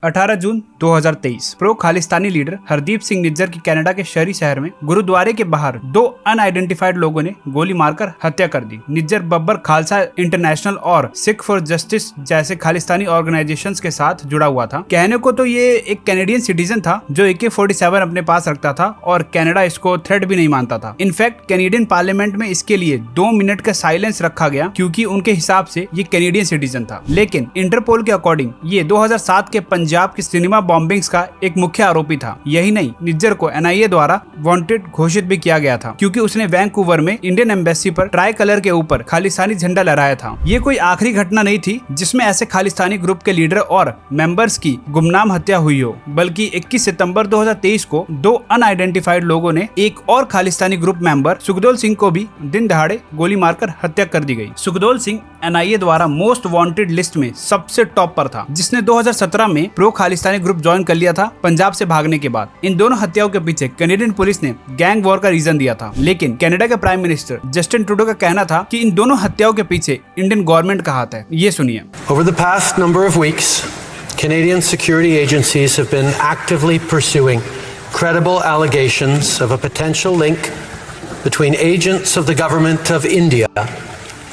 18 जून 2023 pro Khalistani leader Hardeep Singh Nijjar की Canada के शहरी शहर में गुरुद्वारे के बाहर दो अनआइडेंटिफाइड लोगों ने गोली मारकर हत्या कर दी। निज्जर बब्बर खालसा इंटरनेशनल और सिख फॉर जस्टिस जैसे खालिस्तानी ऑर्गेनाइजेशंस के साथ जुड़ा हुआ था। कहने को तो ये एक कैनेडियन सिटीजन था जो AK-47 अपने पास रखता था और कनाडा इसको थ्रेट भी नहीं मानता था। इनफैक्ट कैनेडियन पार्लियामेंट में इसके लिए 2 मिनट का साइलेंस रखा गया क्योंकि उनके हिसाब से ये कैनेडियन सिटीजन था। लेकिन इंटरपोल के अकॉर्डिंग ये 2007 के पंजाब की सिनेमा बॉम्बिंग्स का एक मुख्य आरोपी था। यही नहीं, निज्जर को NIA द्वारा वांटेड घोषित भी किया गया था क्योंकि उसने वैंकूवर में इंडियन एम्बेसी पर ट्राई कलर के ऊपर खालिस्तानी झंडा लहराया था। ये कोई आखिरी घटना नहीं थी जिसमें ऐसे खालिस्तानी ग्रुप के लीडर और मेंबर्स की गुमनाम हत्या हुई हो, बल्कि 21 सितंबर 2023 को 2 अनआइडेंटिफाइड लोगों ने एक और खालिस्तानी ग्रुप मेंबर सुखदोल सिंह को भी दिन दहाड़े गोली मारकर हत्या कर दी गई। सुखदोल सिंह NIA द्वारा मोस्ट वांटेड लिस्ट में सबसे टॉप पर था, जिसने 2017 में प्रो खालिस्तानी ग्रुप ज्वाइन कर लिया था पंजाब से भागने के बाद। इन दोनों हत्याओं के पीछे कैनेडियन पुलिस ने गैंग वॉर का रीजन दिया था, लेकिन कनाडा के प्राइम मिनिस्टर जस्टिन ट्रूडो का कहना था कि इन दोनों हत्याओं के पीछे इंडियन गवर्नमेंट का हाथ है। ये सुनिए। Over the past number of weeks, Canadian security agencies have been actively pursuing credible allegations of a potential link between agents of the government of India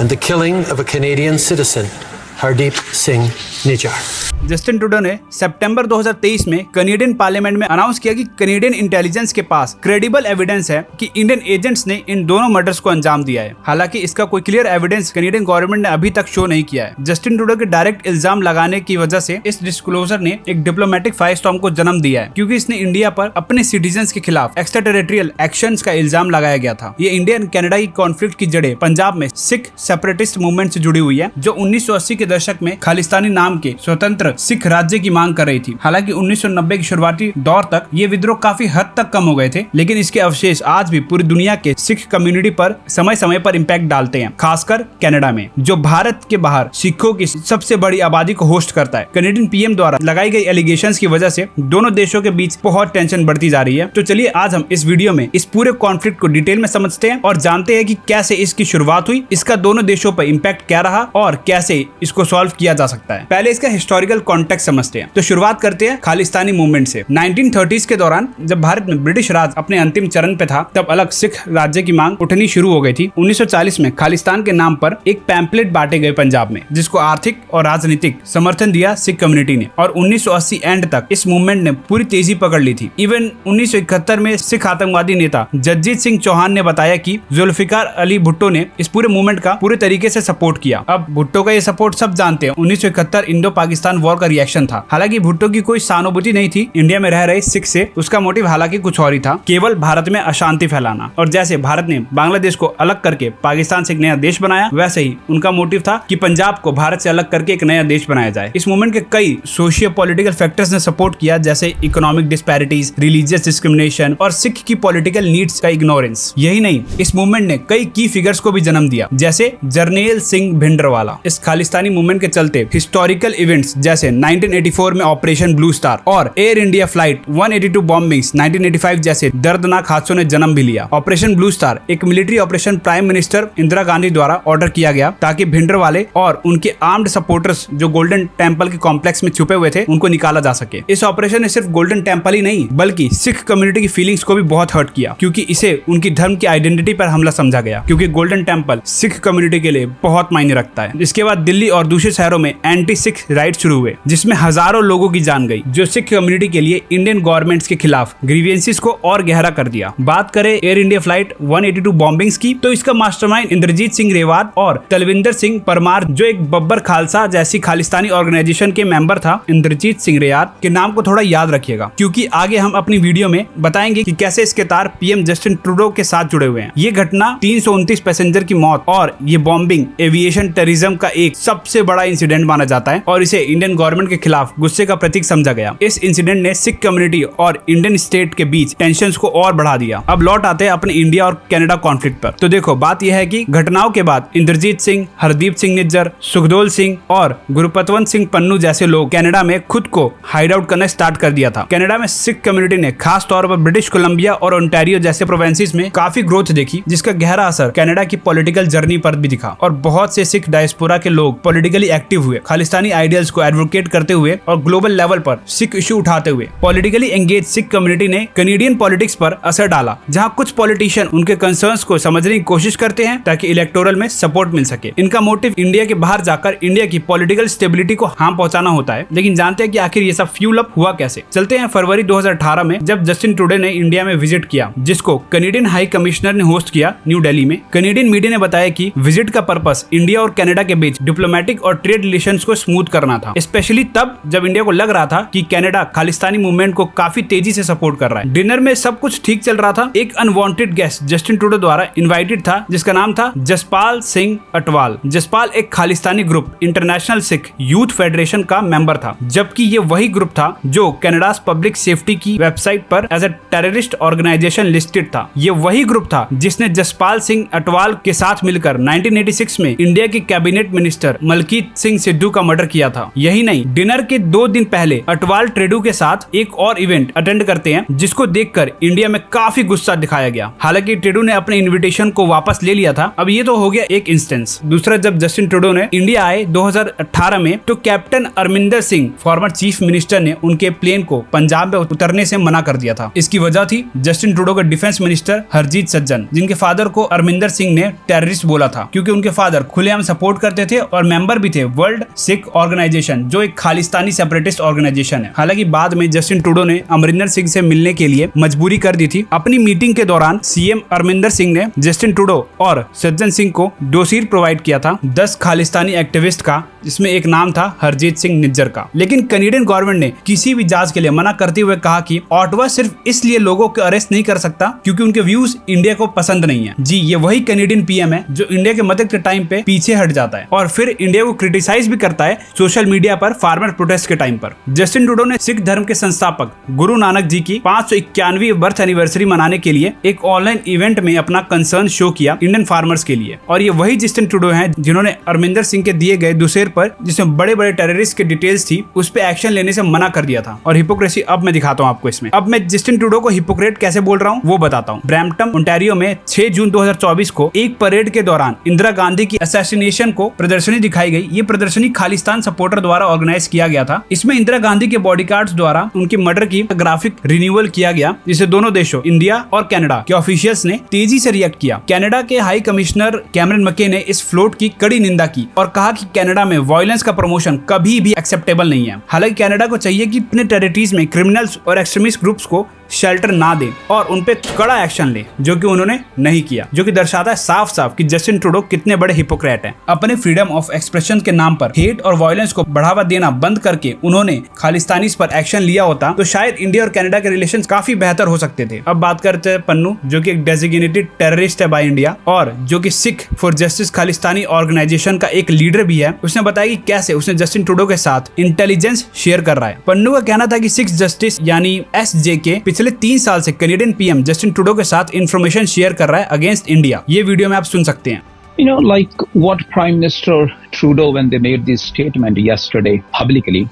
and the killing of a Canadian citizen, Hardeep Singh Nijjar. Justin Trudeau ने सितंबर 2023 में Canadian parliament में announce किया कि Canadian intelligence के पास credible evidence है कि Indian agents ने इन दोनों मर्डर्स को अंजाम दिया है। हालांकि इसका कोई क्लियर एविडेंस कनेडियन गवर्नमेंट ने अभी तक शो नहीं किया है। जस्टिन ट्रूडो के डायरेक्ट इल्जाम लगाने की वजह से इस डिस्क्लोजर ने एक डिप्लोमेटिक फायरस्टॉर्म को जन्म दिया है, क्योंकि इसने इंडिया पर अपने सिटीजन्स के खिलाफ एक्स्ट्रा टेरिटोरियल एक्शंस का इल्जाम लगाया गया था। ये इंडियन कनाडा की कॉन्फ्लिक्ट की जड़ें पंजाब में सिख सेपरेटिस्ट मूवमेंट से जुड़ी हुई है, जो 1980 के दशक में खालिस्तानी नाम के स्वतंत्र सिख राज्य की मांग कर रही थी। हालांकि 1990 के शुरुआती दौर तक ये विद्रोह काफी हद तक कम हो गए थे, लेकिन इसके अवशेष आज भी पूरी दुनिया के सिख कम्युनिटी पर समय समय पर इम्पैक्ट डालते हैं, खासकर कनाडा में, जो भारत के बाहर सिखों की सबसे बड़ी आबादी को होस्ट करता है। कनेडियन PM द्वारा लगाई गई एलिगेशंस की वजह से दोनों देशों के बीच बहुत टेंशन बढ़ती जा रही है। तो चलिए आज हम इस वीडियो में इस पूरे कॉन्फ्लिक्ट को डिटेल में समझते हैं और जानते हैं कि कैसे इसकी शुरुआत हुई, इसका दोनों देशों पर इम्पैक्ट क्या रहा और कैसे इसको सॉल्व किया जा सकता है। पहले इसका हिस्टोरिकल कॉन्टेक्स्ट समझते हैं। तो शुरुआत करते हैं खालिस्तानी मूवमेंट से। 1930s के दौरान जब भारत में ब्रिटिश राज अपने अंतिम चरण पे था, तब अलग सिख राज्य की मांग उठनी शुरू हो गई थी। 1940 में खालिस्तान के नाम पर एक पैम्पलेट बांटे गए पंजाब में, जिसको आर्थिक और राजनीतिक समर्थन दिया सिख कम्युनिटी ने, और 1980 एंड तक इस मूवमेंट ने पूरी तेजी पकड़ ली थी। इवन 1971 में सिख आतंकवादी नेता जगजीत सिंह चौहान ने बताया कि जुल्फिकार अली भुट्टो ने इस पूरे मूवमेंट का पूरे तरीके से सपोर्ट किया। अब भुट्टो का ये सपोर्ट सब जानते हैं। 1971 इंडो पाकिस्तान वॉर का रिएक्शन था। हालांकि भुट्टो की कोई सहानुभूति नहीं थी इंडिया में रह रहे सिख से। उसका मोटिव हालांकि कुछ और ही था, केवल भारत में अशांति फैलाना। और जैसे भारत ने बांग्लादेश को अलग करके पाकिस्तान से एक नया देश बनाया, वैसे ही उनका मोटिव था कि पंजाब को भारत से अलग करके एक नया देश बनाया जाए। इस मूवमेंट के कई सोशियो पॉलिटिकल फैक्टर्स ने सपोर्ट किया, जैसे इकोनॉमिक डिस्पैरिटीज, रिलीजियस डिस्क्रिमिनेशन और सिख की पॉलिटिकल नीड्स का इग्नोरेंस। यही नहीं, इस मूवमेंट ने कई की फिगर्स को भी जन्म दिया, जैसे जरनैल सिंह भिंडरवाला। इस खालिस्तानी मूवमेंट के चलते हिस्टोरिकल इवेंट्स जैसे 1984 में ऑपरेशन ब्लू स्टार और एयर इंडिया फ्लाइट 182 बॉम्बिंग्स 1985 जैसे दर्दनाक हादसों ने जन्म भी लिया। ऑपरेशन ब्लू स्टार एक military operation prime minister Indira Gandhi द्वारा ऑर्डर किया गया, ताकि भिंडरवाले और उनके आर्म्ड सपोर्टर्स जो गोल्डन टेम्पल के कॉम्प्लेक्स में छुपे हुए थे, उनको निकाला जा सके। इस ऑपरेशन ने सिर्फ गोल्डन टेम्पल ही नहीं, बल्कि सिख कम्युनिटी की फीलिंग्स को भी बहुत हर्ट किया, क्योंकि इसे उनकी धर्म की आइडेंटिटी पर हमला समझा गया, क्योंकि गोल्डन टेम्पल सिख कम्युनिटी के लिए बहुत मायने रखता है। इसके बाद दिल्ली और दूसरे शहरों में एंटी सिख राइट शुरू हुए, जिसमें हजारों लोगों की जान गई, जो सिख कम्युनिटी के लिए इंडियन गवर्नमेंट्स के खिलाफ ग्रीवियंसेस को और गहरा कर दिया। बात करें एयर इंडिया फ्लाइट 182 बॉम्बिंग्स की, तो इसका मास्टरमाइंड इंद्रजीत सिंह रेवात और तलविंदर सिंह परमार, जो एक बब्बर खालसा जैसी खालिस्तानी ऑर्गेनाइजेशन के मेंबर था। इंद्रजीत सिंह रेवात के नाम को थोड़ा याद रखिएगा, क्योंकि आगे हम अपनी वीडियो में बताएंगे कि कैसे इसके तार PM जस्टिन ट्रूडो के साथ जुड़े हुए हैं। ये घटना 329 पैसेंजर की मौत और ये बॉम्बिंग एविएशन टेररिज्म का एक सबसे बड़ा इंसिडेंट माना जाता है, और इसे इंडियन गवर्नमेंट के खिलाफ गुस्से का प्रतीक समझा गया। इस इंसिडेंट ने सिख कम्युनिटी और इंडियन स्टेट के बीच टेंशंस को और बढ़ा दिया। अब लौट आते हैं अपने इंडिया और कनाडा कॉन्फ्लिक्ट पर। तो देखो, बात यह है कि घटनाओं के बाद इंद्रजीत सिंह, हरदीप सिंह निज्जर, सुखदोल सिंह और गुरुपतवंत सिंह पन्नू जैसे लोग कनाडा में खुद को हाइड आउट करना स्टार्ट कर दिया था। कनाडा में सिख कम्युनिटी ने खास तौर पर ब्रिटिश कोलंबिया और ओंटारियो जैसे प्रोविंसेस में काफी ग्रोथ देखी, जिसका गहरा असर कनाडा की पॉलिटिकल जर्नी पर भी दिखा, और बहुत से सिख डायस्पोरा के लोग पॉलिटिकली एक्टिव हुए, खालिस्तानी आइडियल्स को एडवोकेट एडवोकेट करते हुए और ग्लोबल लेवल पर सिख इशू उठाते हुए पॉलिटिकली एंगेज सिख कम्युनिटी ने कनेडियन पॉलिटिक्स पर असर डाला, जहां कुछ पॉलिटिशियन उनके कंसर्न्स को समझने की कोशिश करते हैं ताकि इलेक्टोरल में सपोर्ट मिल सके। इनका मोटिव इंडिया के बाहर जाकर इंडिया की पॉलिटिकल स्टेबिलिटी को हार्म पहुंचाना होता है। लेकिन जानते हैं कि आखिर ये सब फ्यूल अप हुआ कैसे। चलते हैं फरवरी 2018 में, जब जस्टिन ट्रूडो ने इंडिया में विजिट किया, जिसको कनेडियन हाई कमिश्नर ने होस्ट किया न्यू दिल्ली में। कनेडियन मीडिया ने बताया कि विजिट का पर्पस इंडिया और कनाडा के बीच डिप्लोमेटिक और ट्रेड रिलेशंस को स्मूथ करना था, स्पेशली तब जब इंडिया को लग रहा था कि कनाडा खालिस्तानी मूवमेंट को काफी तेजी से सपोर्ट कर रहा है। डिनर में सब कुछ ठीक चल रहा था। एक अनवांटेड गेस्ट जस्टिन ट्रूडो द्वारा इनवाइटेड था, जिसका नाम था जसपाल सिंह अटवाल। जसपाल एक Khalistani group international Sikh youth federation का मेंबर था, जबकि ये वही ग्रुप था जो कनाडा पब्लिक सेफ्टी की वेबसाइट पर as a terrorist organisation listed था। ये वही ग्रुप था जिसने जसपाल सिंह अटवाल के साथ मिलकर 1986 में इंडिया के कैबिनेट मिनिस्टर मलकीत सिंह सिद्धू का मर्डर किया था। यही नहीं, डिनर के 2 दिन पहले अटवाल ट्रेडू के साथ एक और इवेंट अटेंड करते हैं, जिसको देखकर इंडिया में काफी गुस्सा दिखाया गया। हालांकि ट्रेडू ने अपने इन्विटेशन को वापस ले लिया था। अब ये तो हो गया एक इंस्टेंस। दूसरा, जब जस्टिन ट्रूडो ने इंडिया आए 2018 में, तो captain Amarinder Singh former chief minister ने उनके प्लेन को पंजाब में उतरने से मना कर दिया था। इसकी वजह थी जस्टिन ट्रूडो का डिफेंस मिनिस्टर हरजीत सज्जन, जिनके फादर को अरमिंदर सिंह ने टेररिस्ट बोला था, क्योंकि उनके फादर खुलेआम सपोर्ट करते थे और मेंबर भी थे वर्ल्ड सिख ऑर्गेनाइजेशन, जो एक खालिस्तानी सेपरेटिस्ट ऑर्गेनाइजेशन है। हालांकि बाद में जस्टिन ट्रूडो ने अमरिंदर सिंह से मिलने के लिए मजबूरी कर दी थी। अपनी मीटिंग के दौरान सीएम अरमिंदर सिंह ने जस्टिन ट्रूडो और सज्जन सिंह को डोसीर प्रोवाइड किया था 10 खालिस्तानी एक्टिविस्ट का, जिसमें एक नाम था हरजीत सिंह निज्जर का। लेकिन कनेडियन गवर्नमेंट ने किसी भी जांच के लिए मना करते हुए कहा कि ऑटवा सिर्फ इसलिए लोगों को अरेस्ट नहीं कर सकता क्योंकि उनके व्यूज इंडिया को पसंद नहीं है। जी, ये वही कनेडियन पीएम है जो इंडिया के मदद के टाइम पे पीछे हट जाता है और फिर इंडिया को क्रिटिसाइज भी करता है सोशल मीडिया पर फार्मर प्रोटेस्ट के टाइम पर। जस्टिन ट्रूडो ने सिख धर्म के संस्थापक गुरु नानक जी की 591वीं बर्थ एनिवर्सरी मनाने के लिए एक ऑनलाइन इवेंट में अपना कंसर्न शो किया इंडियन फार्मर्स के लिए। और ये वही जस्टिन ट्रूडो हैं जिन्होंने अरमिंदर सिंह के दिए गए दुसेर पर, जिसमें बड़े बड़े टेररिस्ट के डिटेल्स थी, उस पे एक्शन लेने से मना कर दिया था। और हिपोक्रेसी अब मैं दिखाता हूँ आपको इसमें। अब मैं जस्टिन ट्रूडो को हिपोक्रेट कैसे बोल रहा हूँ वो बताता हूँ। ब्रैम्पटन ओंटारियो में 6 जून 2024 को एक परेड के दौरान इंदिरा गांधी की असैसिनेशन को प्रदर्शनी दिखाई गई। ये प्रदर्शनी खालिस्तान सपोर्टर द्वारा ऑर्गेनाइज किया गया था। इसमें इंदिरा गांधी के बॉडीगार्ड्स द्वारा उनके मर्डर की ग्राफिक रिन्यूअल किया गया, जिसे दोनों देशों इंडिया और कनाडा के ऑफिशियल्स ने तेजी से रिएक्ट किया। कनाडा के हाई कमिश्नर कैमरन मके ने इस फ्लोट की कड़ी निंदा की और कहा कि कनाडा में वायलेंस का प्रमोशन कभी भी एक्सेप्टेबल नहीं है। हालांकि कनाडा को चाहिए कि अपने टेरिटरीज में क्रिमिनल्स और एक्सट्रीमिस्ट ग्रुप्स को शेल्टर ना दे और उन पे कड़ा एक्शन ले, जो कि उन्होंने नहीं किया, जो कि दर्शाता है साफ साफ कि जस्टिन ट्रूडो कितने बड़े हिपोक्रेट हैं। अपने फ्रीडम ऑफ एक्सप्रेशन के नाम पर हेट और वायलेंस को बढ़ावा देना बंद करके उन्होंने खालिस्तानीज पर एक्शन लिया होता तो शायद इंडिया और कनाडा के रिलेशंस काफी बेहतर हो सकते थे। अब बात करते हैं पन्नू, जो कि एक डेजिग्नेटेड टेररिस्ट है बाय इंडिया और जो कि Sikh for justice Khalistani organisation का एक लीडर भी है। उसने बताया कि कैसे उसने जस्टिन ट्रूडो के साथ इंटेलिजेंस शेयर कर रहा है। पन्नू का कहना था कि सिख जस्टिस यानी SJK पिछले 3 साल से कनेडियन पीएम जस्टिन ट्रूडो के साथ इंफॉर्मेशन शेयर कर रहा है अगेंस्ट इंडिया। ये वीडियो में आप सुन सकते हैं। You know, like what Prime Minister Trudeau, when they made this statement yesterday publicly,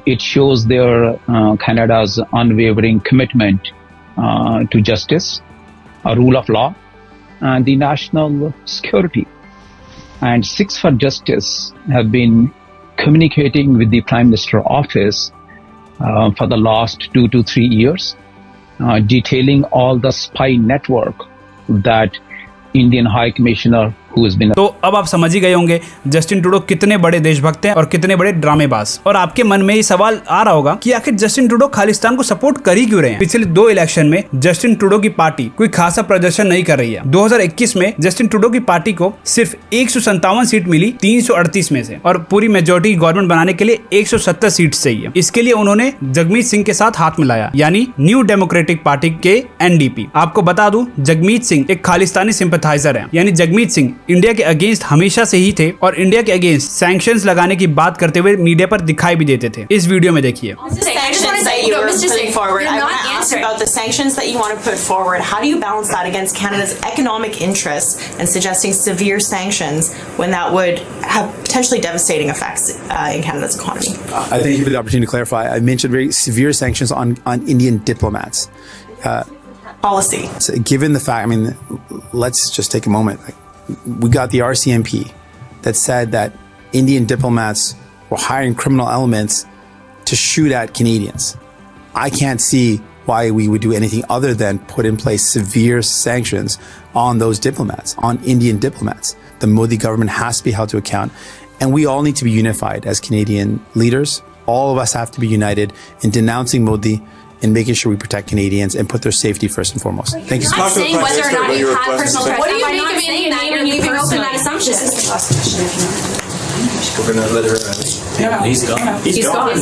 it shows their Canada's unwavering commitment to justice, a rule of law, and the national security. And Sikhs for Justice have been communicating with the Prime Minister office for the last 2 to 3 years, detailing all the spy network that Indian High Commissioner who has been। तो अब आप समझ ही गए होंगे Justin Trudeau कितने बड़े देशभक्त हैं और कितने बड़े ड्रामेबाज। और आपके मन में ये सवाल आ रहा होगा कि आखिर जस्टिन ट्रूडो खालिस्तान को सपोर्ट कर ही क्यों रहे हैं। पिछले 2 इलेक्शन में जस्टिन ट्रूडो की पार्टी कोई खासा प्रदर्शन नहीं कर रही है। 2021 में जस्टिन ट्रूडो की पार्टी को सिर्फ 157 सीट मिली 338 में से, और पूरी मेजोरिटी गवर्नमेंट बनाने के लिए 170 सीट चाहिए। इसके लिए उन्होंने जगमीत सिंह के साथ हाथ मिलाया, यानी न्यू डेमोक्रेटिक पार्टी के NDP। आपको बता दूं, जगमीत सिंह एक खालिस्तानी सिंपैथाइजर है, यानी जगमीत सिंह इंडिया के अगेंस्ट हमेशा से ही थे और इंडिया के अगेंस्ट सैंक्शंस लगाने की बात करते हुए मीडिया पर दिखाई भी देते थे। इस वीडियो में देखिए। Sanctions that you were putting forward. I want to ask about the sanctions that you want to put forward. How do you balance that against Canada's economic interests and suggesting severe sanctions when that would have potentially devastating effects in Canada's economy? I thank you for the opportunity to clarify. I mentioned very severe sanctions on Indian diplomats. Policy. So given the fact, I mean, let's just take a moment. We got the RCMP that said that Indian diplomats or hiring criminal elements to shoot at Canadians. I can't see why we would do anything other than put in place severe sanctions on those diplomats, on Indian diplomats. The Modi government has to be held to account, and we all need to be unified as Canadian leaders. All of us have to be united in denouncing Modi and making sure we protect Canadians and put their safety first and foremost. Thank you. You're not saying whether or not you have personal threats. What do you By make not of saying that, you're leaving open that assumption. We're gonna let her. He's gone. He's gone.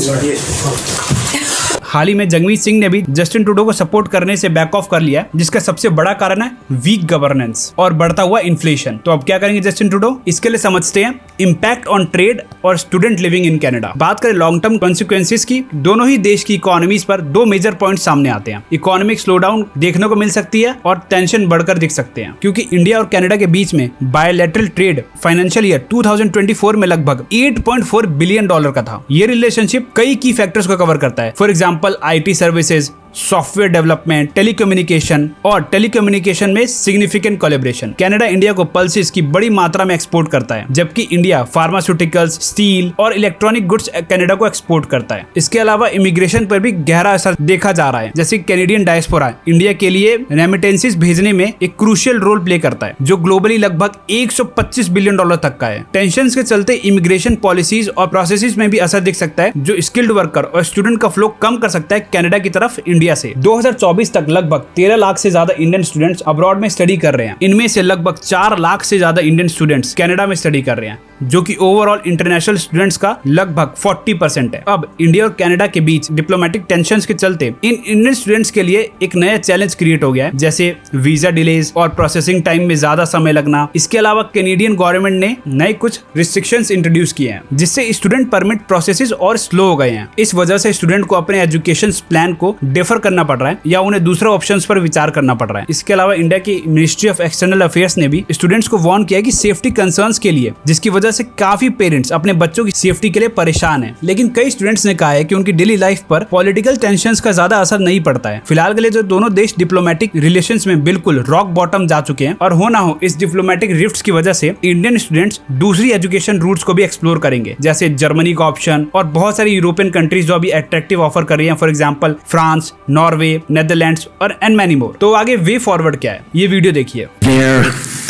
हाल ही में जगमीत सिंह ने भी Justin Trudeau को support करने से back of कर लिया है, जिसका सबसे बड़ा कारण है वीक गवर्नेंस और बढ़ता हुआ इन्फ्लेशन। तो अब क्या करेंगे जस्टिन ट्रूडो, इसके लिए समझते हैं इम्पैक्ट ऑन ट्रेड और स्टूडेंट लिविंग इन कनाडा। बात करें लॉन्ग टर्म कॉन्सिक्वेंसेस की, दोनों ही देश की इकोनॉमीज पर दो मेजर पॉइंट सामने आते हैं। इकोनॉमिक स्लोडाउन देखने को मिल सकती है और टेंशन बढ़कर दिख सकते हैं, क्योंकि इंडिया और कनाडा के बीच में बायलैटरल ट्रेड फाइनेंशियल ईयर 2024 में लगभग $8.4 बिलियन का था। ये रिलेशनशिप कई की फैक्टर्स को कवर करता है। For example IT services, software development, telecommunication और टेलीकम्युनिकेशन में सिग्निफिकेंट कोलैबोरेशन। कनाडा इंडिया को पल्सेस की बड़ी मात्रा में एक्सपोर्ट करता है, जबकि इंडिया फार्मास्यूटिकल्स, स्टील और इलेक्ट्रॉनिक गुड्स कनाडा को एक्सपोर्ट करता है। इसके अलावा इमिग्रेशन पर भी गहरा असर देखा जा रहा है, जैसे कैनेडियन डायस्पोरा इंडिया के लिए रेमिटेंसेस भेजने में एक क्रूशियल रोल प्ले करता है, जो ग्लोबली लगभग $125 बिलियन तक का है। टेंशन के चलते इमिग्रेशन पॉलिसीज और प्रोसेसेस में भी असर दिख सकता है, जो स्किल्ड वर्कर और स्टूडेंट का फ्लो कम कर सकता है कनाडा की तरफ इंडिया से। 2024 तक लगभग 13 लाख से ज्यादा इंडियन स्टूडेंट्स अब्रॉड में स्टडी कर रहे हैं। इनमें से लगभग 4 लाख से ज्यादा इंडियन स्टूडेंट्स कनाडा में स्टडी कर रहे हैं, जो कि ओवरऑल इंटरनेशनल स्टूडेंट्स का लगभग 40% है। अब इंडिया और कनाडा के बीच डिप्लोमेटिक टेंशंस के चलते इन इंडियन स्टूडेंट्स के लिए एक नया चैलेंज क्रिएट हो गया है, जैसे वीजा डिलेज और प्रोसेसिंग टाइम में ज्यादा समय लगना। इसके अलावा कैनेडियन गवर्नमेंट ने नए कुछ रिस्ट्रिक्शंस इंट्रोड्यूस किए हैं, जिससे स्टूडेंट परमिट प्रोसेसेस और स्लो हो गए हैं। इस वजह से स्टूडेंट को अपने एजुकेशन प्लान को डिफर करना पड़ रहा है या उन्हें दूसरे ऑप्शंस पर विचार करना पड़ रहा है। इसके अलावा इंडिया की मिनिस्ट्री ऑफ एक्सटर्नल अफेयर्स ने भी स्टूडेंट्स को वार्न किया कि सेफ्टी कंसर्न्स के लिए, जिसकी वजह से काफी पेरेंट्स अपने बच्चों की सेफ्टी के लिए परेशान हैं। लेकिन कई स्टूडेंट्स ने कहा है कि उनकी डेली लाइफ पर पॉलिटिकल टेंशंस का ज्यादा असर नहीं पड़ता है। फिलहाल के लिए जो दोनों देश डिप्लोमेटिक रिलेशंस में बिल्कुल रॉक बॉटम जा चुके हैं, और हो ना हो इस डिप्लोमेटिक रिफ्ट्स की वजह से इंडियन स्टूडेंट्स दूसरी एजुकेशन रूट्स को भी एक्सप्लोर करेंगे, जैसे जर्मनी का ऑप्शन और बहुत सारी यूरोपियन कंट्रीज जो अभी अट्रैक्टिव ऑफर कर रही हैं, for example France, Norway, Netherlands और एंड मैनी मोर। तो आगे वे फॉरवर्ड क्या है, ये वीडियो देखिए। Their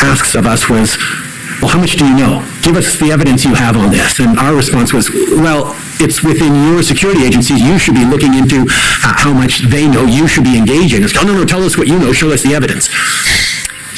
asks of us was, well, how much do you know? Give us the evidence you have on this. And our response was, well, it's within your security agencies. You should be looking into how much they know. You should be engaging. It's, oh, no, tell us what you know. Show us the evidence.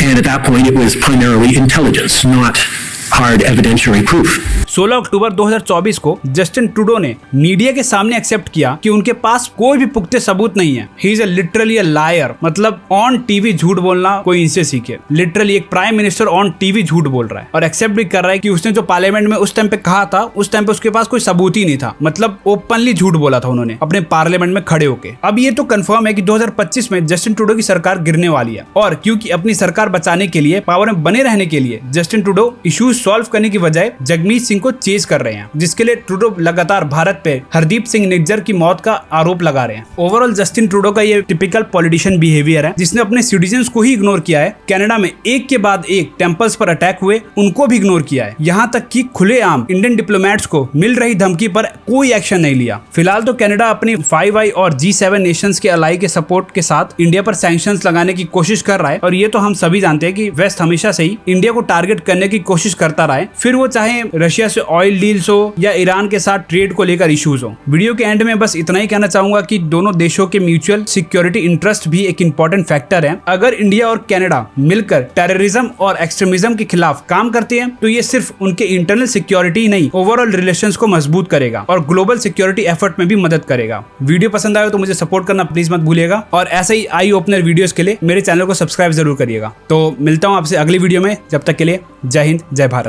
And at that point, it was primarily intelligence, not hard evidentiary proof. 16 अक्टूबर 2024 को Justin Trudeau ने media के सामने accept किया कि उनके पास कोई भी पुख्ते सबूत नहीं है। He is literally a liar, मतलब ऑन टीवी झूठ बोलना कोई इनसे सीखे। लिटरली एक प्राइम मिनिस्टर ऑन टीवी झूठ बोल रहा है और एक्सेप्ट भी कर रहा है कि उसने जो पार्लियामेंट में उस टाइम पे कहा था, उस टाइम पे उसके पास कोई सबूत ही नहीं था। मतलब ओपनली झूठ बोला था उन्होंने अपने पार्लियामेंट में खड़े होके। अब ये तो कंफर्म है कि 2025 में जस्टिन ट्रूडो की सरकार गिरने वाली है, और क्योंकि अपनी सरकार बचाने के लिए, पावर में बने रहने के लिए जस्टिन ट्रूडो इश्यूज सॉल्व करने की बजाय जगमीत सिंह को चेज कर रहे हैं, जिसके लिए ट्रूडो लगातार भारत पे हरदीप सिंह निज्जर की मौत का आरोप लगा रहे हैं। ओवरऑल जस्टिन ट्रूडो का ये टिपिकल पॉलिटिशियन बिहेवियर है, जिसने अपने सिटीजन्स को ही इग्नोर किया है। कनाडा में एक के बाद एक टेम्पल्स पर अटैक हुए, उनको भी इग्नोर किया है। यहाँ तक कि खुलेआम इंडियन डिप्लोमेट्स को मिल रही धमकी पर कोई एक्शन नहीं लिया। फिलहाल तो कनाडा अपनी 5i और G7 नेशंस के अलाई के सपोर्ट के साथ इंडिया पर सैंक्शंस लगाने की कोशिश कर रहा है, और ये तो हम सभी जानते हैं कि वेस्ट हमेशा से ही इंडिया को टारगेट करने की कोशिश करता रहा है, फिर वो चाहे रशिया से ऑयल डील्स हो या ईरान के साथ ट्रेड को लेकर इश्यूज हो। वीडियो के एंड में बस इतना ही कहना चाहूंगा कि दोनों देशों के म्यूचुअल सिक्योरिटी इंटरेस्ट भी एक इंपॉर्टेंट फैक्टर है। अगर इंडिया और कनाडा मिलकर टेररिज्म और एक्सट्रीमिज्म के खिलाफ काम करते हैं, तो ये सिर्फ उनके इंटरनल सिक्योरिटी ही नहीं, ओवरऑल रिलेशंस को मजबूत करेगा और ग्लोबल सिक्योरिटी एफर्ट में भी मदद करेगा। वीडियो पसंद आए तो मुझे सपोर्ट करना प्लीज मत भूलिएगा, और ऐसे ही आई ओपनर वीडियोस के लिए मेरे चैनल को सब्सक्राइब जरूर करिएगा। तो मिलता हूं आपसे अगली वीडियो में, जब तक के लिए जय हिंद, जय भारत।